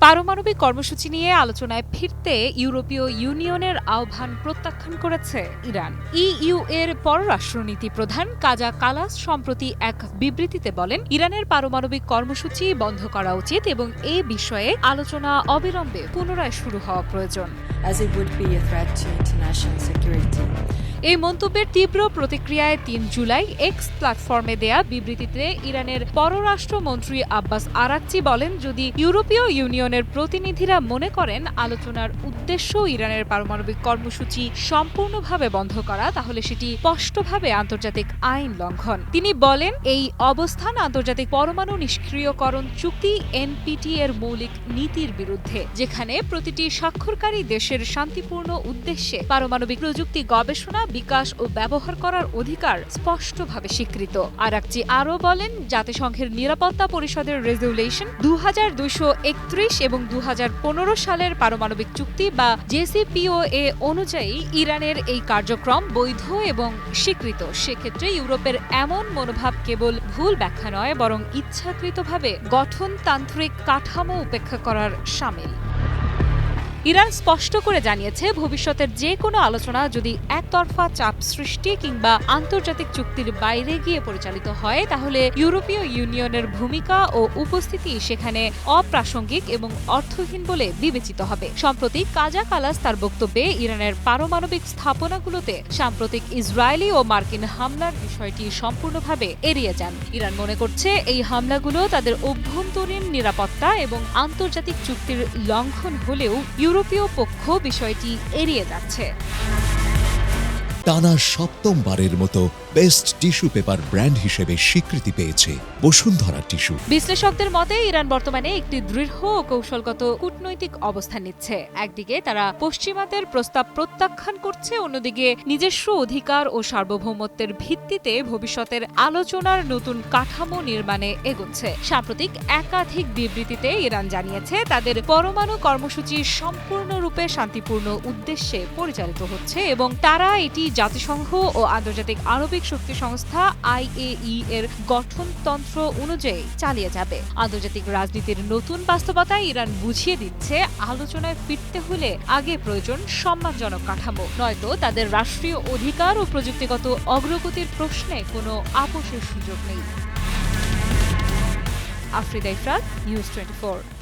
পারমাণবিক কর্মসূচি নিয়ে আলোচনায় ফিরতে ইউরোপীয় ইউনিয়নের আহ্বান প্রত্যাখ্যান করেছে ইরান। ইইউ এর পররাষ্ট্রনীতি প্রধান কাজা কালাস সম্প্রতি এক বিবৃতিতে বলেন, ইরানের পারমাণবিক কর্মসূচি বন্ধ করা উচিত এবং এ বিষয়ে আলোচনা অবিলম্বে পুনরায় শুরু হওয়া প্রয়োজন। এই মন্তব্যের তীব্র প্রতিক্রিয়ায় ৩ জুলাই এক্স প্ল্যাটফর্মে দেয়া বিবৃতিতে ইরানের পররাষ্ট্রমন্ত্রী আব্বাস আরাকচি বলেন, যদি ইউরোপীয় ইউনিয়নের প্রতিনিধিরা মনে করেন আলোচনার উদ্দেশ্য ইরানের পারমাণবিক কর্মসূচি সম্পূর্ণভাবে বন্ধ করা, তাহলে সেটি স্পষ্টভাবে আন্তর্জাতিক আইন লঙ্ঘন। তিনি বলেন, এই অবস্থান আন্তর্জাতিক পরমাণু নিষ্ক্রিয়করণ চুক্তি এনপিটি এর মৌলিক নীতির বিরুদ্ধে, যেখানে প্রতিটি স্বাক্ষরকারী দেশের শান্তিপূর্ণ উদ্দেশ্যে পারমাণবিক প্রযুক্তি গবেষণা, বিকাশ ও ব্যবহার করার অধিকার স্পষ্টভাবে স্বীকৃত। আরাকচি আরও বলেন, জাতিসংঘের নিরাপত্তা পরিষদের রেজুলেশন 2231 এবং 2015 সালের পারমাণবিক চুক্তি বা জেসিপিওএ অনুযায়ী ইরানের এই কার্যক্রম বৈধ এবং স্বীকৃত। সেক্ষেত্রে ইউরোপের এমন মনোভাব কেবল ভুল ব্যাখ্যা নয়, বরং ইচ্ছাকৃতভাবে গঠনতান্ত্রিক কাঠামো উপেক্ষা করার শামিল। ইরান স্পষ্ট করে জানিয়েছে, ভবিষ্যতের যে কোনো আলোচনা যদি একতরফা চাপ সৃষ্টি কিংবা আন্তর্জাতিক চুক্তির বাইরে গিয়ে পরিচালিত হয়, তাহলে ইউরোপীয় ইউনিয়নের ভূমিকা ও উপস্থিতি সেখানে অপ্রাসঙ্গিক এবং অর্থহীন বলে বিবেচিত হবে। সম্প্রতি কাজা কালাস তার বক্তব্যে ইরানের পারমাণবিক স্থাপনাগুলোতে সাম্প্রতিক ইসরায়েলি ও মার্কিন হামলার বিষয়টি সম্পূর্ণভাবে এড়িয়ে যান। ইরান মনে করছে, এই হামলাগুলো তাদের অভ্যন্তরীণ নিরাপত্তা এবং আন্তর্জাতিক চুক্তির লঙ্ঘন হলেও ইউরোপীয় পক্ষ বিষয়টি এড়িয়ে যাচ্ছে। টানা সপ্তমবারের মতো বেস্ট টিস্যু পেপার ব্র্যান্ড হিসেবে স্বীকৃতি পেয়েছে বসুন্ধরা টিস্যু। বিশ্লেষকদের মতে ইরান বর্তমানে একটি দৃঢ় ও কৌশলগত কূটনৈতিক অবস্থান নিচ্ছে। একদিকে তারা পশ্চিমাদের প্রস্তাব প্রত্যাখ্যান করছে, অন্যদিকে নিজস্ব অধিকার ও সার্বভৌমত্বের ভিত্তিতে ভবিষ্যতের আলোচনার নতুন কাঠামো নির্মাণে এগোচ্ছে। সাম্প্রতিক একাধিক বিবৃতিতে ইরান জানিয়েছে, তাদের পরমাণু কর্মসূচি সম্পূর্ণরূপে শান্তিপূর্ণ উদ্দেশ্যে পরিচালিত হচ্ছে এবং তারা এটি জাতিসংঘ ও আন্তর্জাতিক আণবিক শক্তি সংস্থা আইএই এর গঠনতন্ত্র অনুযায়ী চালিয়ে যাবে। আন্তর্জাতিক রাজনীতির নতুন বাস্তবতায় ইরান বুঝিয়ে দিচ্ছে, আলোচনায় ফিরতে হলে আগে প্রয়োজন সম্মানজনক কাঠামো, নয়তো তাদের রাষ্ট্রীয় অধিকার ও প্রযুক্তিগত অগ্রগতির প্রশ্নে কোনো আপোসের সুযোগ নেই। আফরিদা ইফরাত, নিউজ 24।